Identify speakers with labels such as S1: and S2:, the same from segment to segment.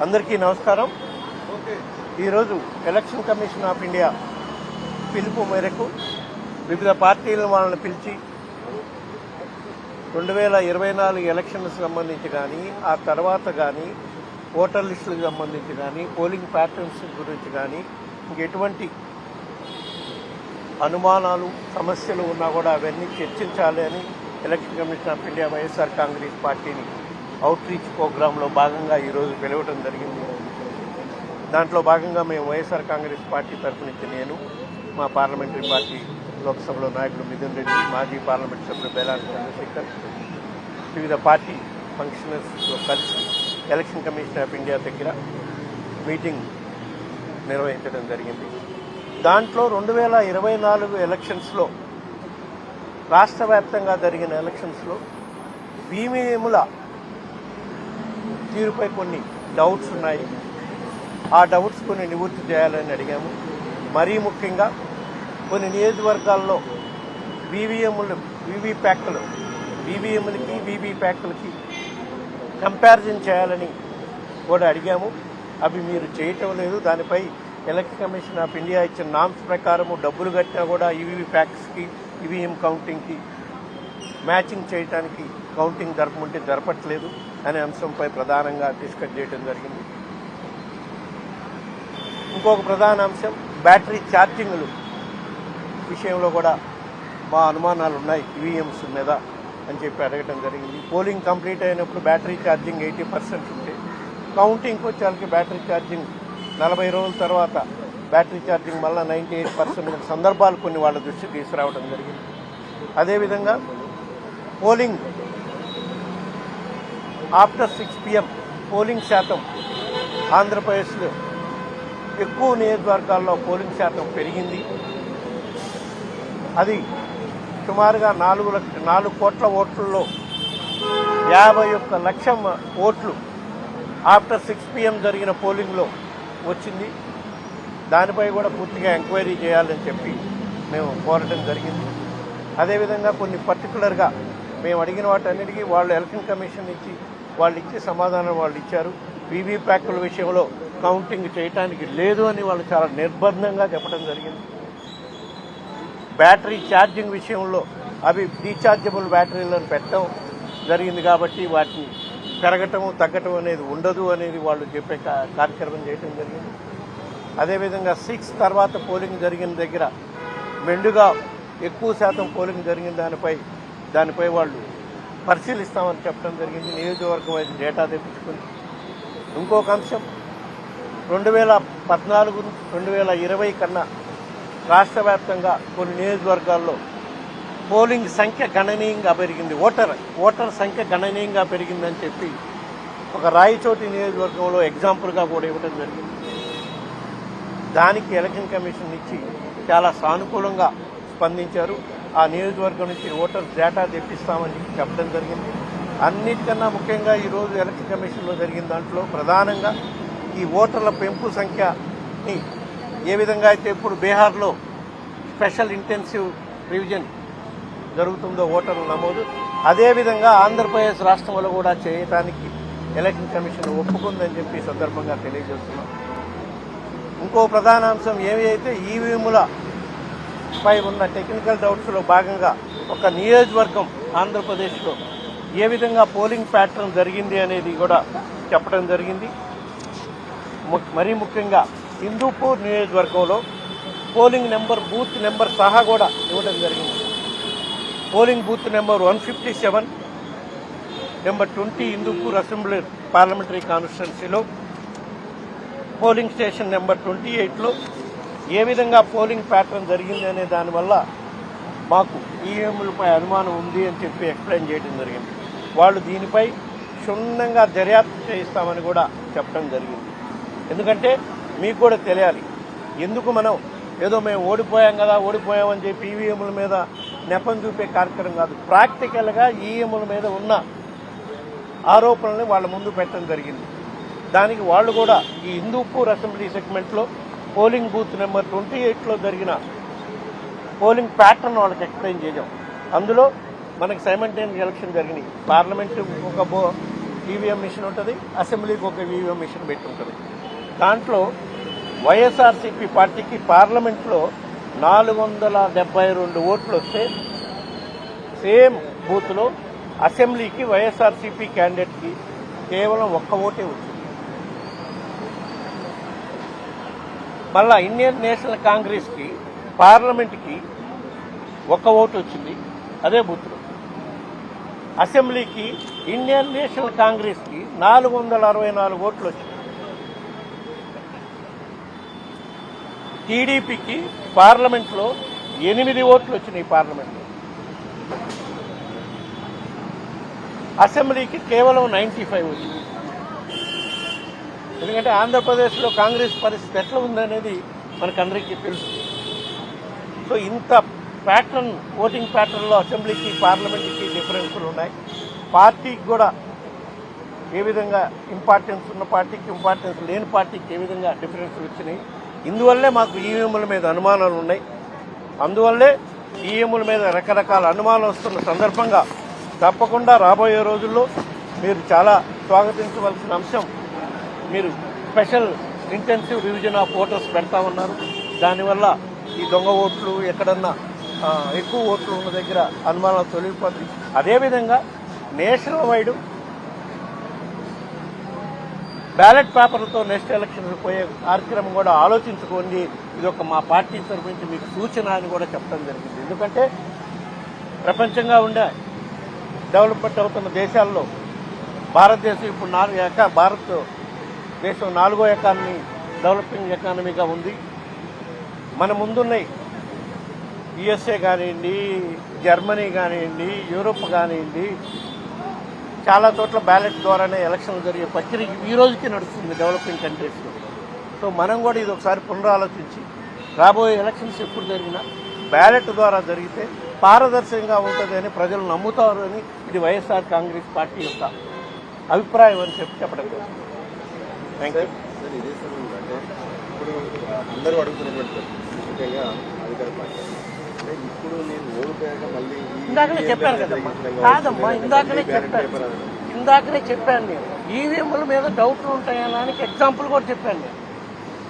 S1: అందరికీ నమస్కారం. ఈరోజు ఎలక్షన్ కమిషన్ ఆఫ్ ఇండియా పిలుపు మేరకు వివిధ పార్టీల వాళ్ళని పిలిచి 2024 ఎలక్షన్లకు సంబంధించి కానీ ఆ తర్వాత కానీ ఓటర్ లిస్టులకు సంబంధించి కానీ పోలింగ్ ప్యాటర్న్స్ గురించి కానీ ఇంకెటువంటి అనుమానాలు సమస్యలు ఉన్నా కూడా అవన్నీ చర్చించాలి అని election commission of India YSR Congress పార్టీని అవుట్ రీచ్ ప్రోగ్రాంలో భాగంగా ఈరోజు పిలవటం జరిగింది. దాంట్లో భాగంగా మేము వైఎస్ఆర్ కాంగ్రెస్ పార్టీ తరఫు నుంచి నేను, మా పార్లమెంటరీ పార్టీ లోక్సభలో నాయకుడు మిథున్ రెడ్డి, మాజీ పార్లమెంట్ సభ్యుడు బేలాని చంద్రశేఖర్, వివిధ పార్టీ ఫంక్షనర్స్తో కలిసి ఎలక్షన్ కమిషన్ ఆఫ్ ఇండియా దగ్గర మీటింగ్ నిర్వహించడం జరిగింది. దాంట్లో 2024 ఎలక్షన్స్లో రాష్ట్ర వ్యాప్తంగా జరిగిన ఎలక్షన్స్లో ఈవీఎంల తీరుపై కొన్ని డౌట్స్ ఉన్నాయి. ఆ డౌట్స్ కొన్ని నివృత్తి చేయాలని అడిగాము. మరీ ముఖ్యంగా కొన్ని నియోజకవర్గాల్లో ఈవీఎంలకి వీవీప్యాట్లకి కంపారిజన్ చేయాలని కూడా అడిగాము. అవి మీరు చేయటం లేదు. దానిపై ఎలక్షన్ కమిషన్ ఆఫ్ ఇండియా ఇచ్చిన నామ్స్ ప్రకారము డబ్బులు కట్టినా కూడా ఈవీప్యాట్స్కి ఈవీఎం కౌంటింగ్కి మ్యాచింగ్ చేయడానికి కౌంటింగ్ జరపమంటే జరపట్లేదు అనే అంశంపై ప్రధానంగా డిస్కస్ చేయడం జరిగింది. ఇంకొక ప్రధాన అంశం బ్యాటరీ ఛార్జింగ్లు విషయంలో కూడా మా అనుమానాలు ఉన్నాయి ఈవీఎంస్ మీద అని చెప్పి అడగటం జరిగింది. పోలింగ్ కంప్లీట్ అయినప్పుడు బ్యాటరీ ఛార్జింగ్ 80% ఉంటే కౌంటింగ్కి వచ్చేసరికి బ్యాటరీ ఛార్జింగ్ 40 రోజుల తర్వాత బ్యాటరీ ఛార్జింగ్ మళ్ళీ 98% సందర్భాలు కొన్ని వాళ్ళ దృష్టి తీసుకురావడం జరిగింది. అదేవిధంగా పోలింగ్ ఆఫ్టర్ 6 PM పోలింగ్ శాతం ఆంధ్రప్రదేశ్లో ఎక్కువ నియోజకవర్గాల్లో పోలింగ్ శాతం పెరిగింది. అది సుమారుగా 4 కోట్ల ఓట్లలో 51 లక్షల ఓట్లు ఆఫ్టర్ 6 PM జరిగిన పోలింగ్లో వచ్చింది. దానిపై కూడా పూర్తిగా ఎంక్వైరీ చేయాలని చెప్పి మేము కోరటం జరిగింది. అదేవిధంగా కొన్ని పర్టికులర్గా మేము అడిగిన వాటన్నిటికీ వాళ్ళు ఎలక్షన్ కమిషన్ ఇచ్చి వాళ్ళు ఇచ్చే సమాధానం వాళ్ళు ఇచ్చారు. వీవీప్యాట్ల విషయంలో కౌంటింగ్ చేయడానికి లేదు అని వాళ్ళు చాలా నిర్బంధంగా చెప్పడం జరిగింది. బ్యాటరీ ఛార్జింగ్ విషయంలో అవి రీఛార్జబుల్ బ్యాటరీలను పెట్టడం జరిగింది కాబట్టి వాటిని పెరగటము తగ్గటం అనేది ఉండదు అనేది వాళ్ళు చెప్పే కార్యక్రమం చేయడం జరిగింది. అదేవిధంగా 6 తర్వాత పోలింగ్ జరిగిన దగ్గర మెండుగా ఎక్కువ శాతం పోలింగ్ జరిగిన దానిపై వాళ్ళు పరిశీలిస్తామని చెప్పడం జరిగింది. నియోజకవర్గం అయితే డేటా తెప్పించుకుని. ఇంకొక అంశం 2014, 2020 కన్నా రాష్ట్ర వ్యాప్తంగా కొన్ని నియోజకవర్గాల్లో పోలింగ్ సంఖ్య గణనీయంగా పెరిగింది. ఓటర్ సంఖ్య గణనీయంగా పెరిగిందని చెప్పి ఒక రాయచోటి నియోజకవర్గంలో ఎగ్జాంపుల్గా కూడా ఇవ్వడం జరిగింది. దానికి ఎలక్షన్ కమిషన్ ఇచ్చి చాలా సానుకూలంగా స్పందించారు. ఆ నియోజకవర్గం నుంచి ఓటర్స్ డేటా తెప్పిస్తామని చెప్పడం జరిగింది. అన్నిటికన్నా ముఖ్యంగా ఈరోజు ఎలక్షన్ కమిషన్లో జరిగిన దాంట్లో ప్రధానంగా ఈ ఓటర్ల పెంపు సంఖ్యని ఏ విధంగా అయితే ఇప్పుడు బీహార్లో స్పెషల్ ఇంటెన్సివ్ రివిజన్ జరుగుతుందో ఓటర్ల నమోదు, అదేవిధంగా ఆంధ్రప్రదేశ్ రాష్ట్రంలో కూడా చేయడానికి ఎలక్షన్ కమిషన్ ఒప్పుకుందని చెప్పి సందర్భంగా తెలియజేస్తున్నాం. ఇంకో ప్రధాన అంశం ఏవైతే ఈవీఎంల పై ఉన్న టెక్నికల్ డౌట్స్లో భాగంగా ఒక నియోజకవర్గం ఆంధ్రప్రదేశ్లో ఏ విధంగా పోలింగ్ ప్యాటర్న్ జరిగింది అనేది కూడా చెప్పడం జరిగింది. మరీ ముఖ్యంగా హిందూపూర్ నియోజకవర్గంలో పోలింగ్ నెంబర్ బూత్ నెంబర్ సహా కూడా ఇవ్వడం జరిగింది. Polling booth number 157, number 20 Hindupur assembly parliamentary కాన్స్టిట్యున్సీలో, పోలింగ్ స్టేషన్ నెంబర్ 28లో ఏ విధంగా పోలింగ్ ప్యాటర్న్ జరిగింది అనే దానివల్ల మాకు ఈవీఎంలపై అనుమానం ఉంది అని చెప్పి ఎక్స్ప్లెయిన్ చేయడం జరిగింది. వాళ్ళు దీనిపై క్షుణ్ణంగా దర్యాప్తు చేయిస్తామని కూడా చెప్పడం జరిగింది. ఎందుకంటే మీకు కూడా తెలియాలి, ఎందుకు మనం ఏదో మేము ఓడిపోయామని చెప్పి ఈవీఎంల మీద నెపం చూపే కార్యక్రమం కాదు. ప్రాక్టికల్గా ఈవీఎంల మీద ఉన్న ఆరోపణల్ని వాళ్ళ ముందు పెట్టడం జరిగింది. దానికి వాళ్ళు కూడా ఈ హిందూపూర్ అసెంబ్లీ సెగ్మెంట్లో పోలింగ్ బూత్ నెంబర్ 28లో జరిగిన పోలింగ్ ప్యాటర్న్ వాళ్ళకి ఎక్స్ప్లెయిన్ చేసాం. అందులో మనకి సైమల్టేనియస్ ఎలక్షన్ జరిగినాయి. పార్లమెంటు ఒక ఈవీఎం మిషన్ ఉంటుంది, అసెంబ్లీకి ఒక ఈవీఎం మిషన్ పెట్టి ఉంటుంది. దాంట్లో వైఎస్ఆర్సీపీ పార్టీకి పార్లమెంట్లో 472 ఓట్లు వస్తే సేమ్ బూత్లో అసెంబ్లీకి వైఎస్ఆర్సీపీ క్యాండిడేట్కి కేవలం 1 ఓటే వచ్చింది. మళ్ళా ఇండియన్ నేషనల్ కాంగ్రెస్కి పార్లమెంట్కి 1 ఓటు వచ్చింది అదే బూత్లో. అసెంబ్లీకి ఇండియన్ నేషనల్ కాంగ్రెస్కి 464 ఓట్లు వచ్చింది. టీడీపీకి పార్లమెంట్లో 8 ఓట్లు వచ్చినాయి. పార్లమెంట్లో అసెంబ్లీకి కేవలం 95 వచ్చింది. ఎందుకంటే ఆంధ్రప్రదేశ్లో కాంగ్రెస్ పరిస్థితి ఎట్లా ఉందనేది మనకందరికీ తెలుసు. సో ఇంత ప్యాటర్న్, ఓటింగ్ ప్యాటర్న్లో అసెంబ్లీకి పార్లమెంట్కి డిఫరెన్స్లు ఉన్నాయి. పార్టీకి కూడా ఏ విధంగా ఇంపార్టెన్స్ ఉన్న పార్టీకి, ఇంపార్టెన్స్ లేని పార్టీకి ఏ విధంగా డిఫరెన్స్ వచ్చినాయి. ఇందువల్లే మాకు ఈవీఎంల మీద అనుమానాలు ఉన్నాయి. అందువల్లే ఈవీఎంల మీద రకరకాల అనుమానాలు వస్తున్న సందర్భంగా తప్పకుండా రాబోయే రోజుల్లో మీరు చాలా స్వాగతించవలసిన అంశం, మీరు special intensive revision of voters పెడతా ఉన్నారు. దానివల్ల ఈ దొంగ ఓట్లు, ఎక్కడన్నా ఎక్కువ ఓట్లు ఉన్న దగ్గర అనుమానాలు తొలగిపోతాయి. అదేవిధంగా నేషనల్ వైడ్ బ్యాలెట్ పేపర్లతో నెక్స్ట్ ఎలక్షన్స్ పోయే కార్యక్రమం కూడా ఆలోచించుకోండి. ఇది ఒక మా పార్టీ తరఫు నుంచి మీకు సూచన అని కూడా చెప్పడం జరిగింది. ఎందుకంటే ప్రపంచంగా ఉండే డెవలప్మెంట్ అవుతున్న దేశాల్లో భారతదేశం ఇప్పుడు భారతదేశం 4వ ఎకానమీ, డెవలపింగ్ ఎకానమీగా ఉంది. మన ముందున్నాయి యుఎస్ఏ కానివ్వండి, జర్మనీ కానివ్వండి, యూరోప్ కానివ్వండి, చాలా చోట్ల బ్యాలెట్ ద్వారానే ఎలక్షన్లు జరిగే ప్రక్రియ ఈ రోజుకి నడుస్తుంది డెవలపింగ్ కంట్రీస్లో. సో మనం కూడా ఇది ఒకసారి పునరాలోచించి రాబోయే ఎలక్షన్స్ ఎప్పుడు జరిగినా బ్యాలెట్ ద్వారా జరిగితే పారదర్శకంగా ఉంటుందని ప్రజలు నమ్ముతారని ఇది వైఎస్ఆర్ కాంగ్రెస్ పార్టీ యొక్క అభిప్రాయం అని చెప్పడం కోసం. Thank you.
S2: ఇప్పుడు అందరూ అడుగుతున్నటువంటి ముఖ్యంగా అధికార పార్టీ ఇప్పుడు నేను ఓడిపోయాక మళ్ళీ
S1: ఇందాకనే చెప్పాను కదమ్మా. కాదమ్మా, ఇందాకనే చెప్పాను నేను. ఈవీఎంల మీద డౌట్లు ఉంటాయనడానికి ఎగ్జాంపుల్ కూడా చెప్పాను నేను.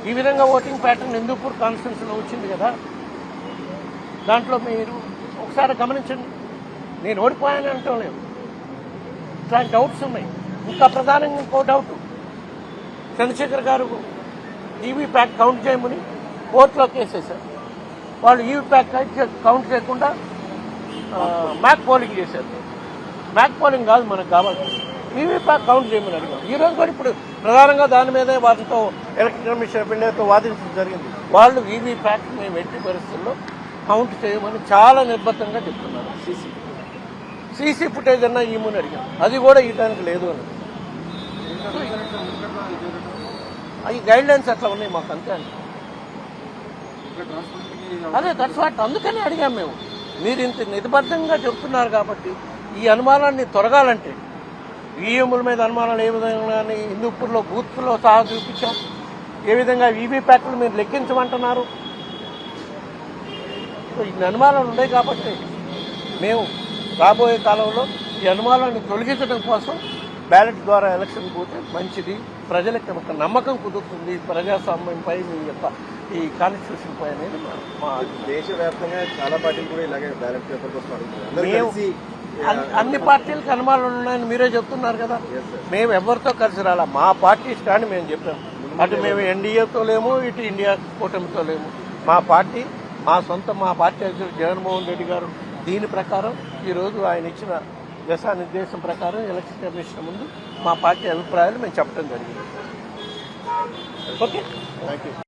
S1: ఈ విధంగా ఓటింగ్ ప్యాటర్న్ హిందూపూర్ కాన్స్టిట్యూన్సీలో వచ్చింది కదా, దాంట్లో మీరు ఒకసారి గమనించండి. నేను ఓడిపోయానని అంటాం లేదు, ఇట్లాంటి డౌట్స్ ఉన్నాయి. ఇంకా ప్రధానంగా ఇంకో డౌట్, చంద్రశేఖర్ గారు ఈవీ ప్యాక్ కౌంట్ చేయమని కోర్టులోకి వేసేశారు. వాళ్ళు ఈవీ ప్యాక్ కౌంట్ చేయకుండా మ్యాక్ పోలింగ్ చేశారు. మ్యాక్ పోలింగ్ కాదు మనకు కావాల్సింది, ఈవీ ప్యాక్ కౌంట్ చేయమని అడిగారు. ఈ రోజు కూడా ఇప్పుడు ప్రధానంగా దాని మీదే వారితో ఎలక్షన్ కమిషన్ ఆఫ్ ఇండియాతో వాదించడం జరిగింది. వాళ్ళు ఈవీ ప్యాక్ మేము ఎట్టి పరిస్థితుల్లో కౌంట్ చేయమని చాలా నిర్బద్ధంగా చెప్తున్నారు. సీసీ ఫుటేజ్ అన్నా ఇవ్వమని అడిగారు, అది కూడా ఇవ్వడానికి లేదు అని. ఈ గైడ్ లైన్స్ అట్లా ఉన్నాయి మాకు, అంతే అండి. అదే దట్స్ వాట్, అందుకని అడిగాం మేము. మీరు ఇంత నిబద్ధంగా చెప్తున్నారు కాబట్టి ఈ అనుమానాన్ని తొలగాలంటే ఈఎంల మీద అనుమానాలు ఏ విధంగా హిందూపూర్లో బూత్లో సహా చూపించాం. ఏ విధంగా వీవీప్యాట్లు మీరు లెక్కించమంటున్నారు. ఇన్ని అనుమానాలు ఉన్నాయి కాబట్టి మేము రాబోయే కాలంలో ఈ అనుమానాన్ని తొలగించడం కోసం బ్యాలెట్ ద్వారా ఎలక్షన్ పోతే మంచిది, ప్రజలకు ఒక నమ్మకం కుదురుతుంది ప్రజాస్వామ్యంపై, మీ యొక్క ఈ కాన్స్టిట్యూషన్ పై అనేది మా
S2: దేశవ్యాప్తంగా చాలా పార్టీలు కూడా ఇలాగే బ్యాలెట్ పేపర్ కోసం
S1: అడుగుతున్నారు. అన్ని పార్టీలకు అనుమానాలు ఉన్నాయని మీరే చెప్తున్నారు కదా. మేము ఎవరితో కలిసి రాలా, మా పార్టీ స్టాండ్ మేము చెప్పాము. అటు మేము ఎన్డీఏతో లేము, ఇటు ఇండియా కూటమితో లేము. మా పార్టీ, మా పార్టీ అధ్యక్షుడు జగన్మోహన్ రెడ్డి గారు దీని ప్రకారం ఈరోజు ఆయన ఇచ్చిన దిశానిర్దేశం ప్రకారం ఎలక్షన్ కమిషన్ ముందు మా పార్టీ అభిప్రాయాలు మేము చెప్పడం జరిగింది. Okay, thank you.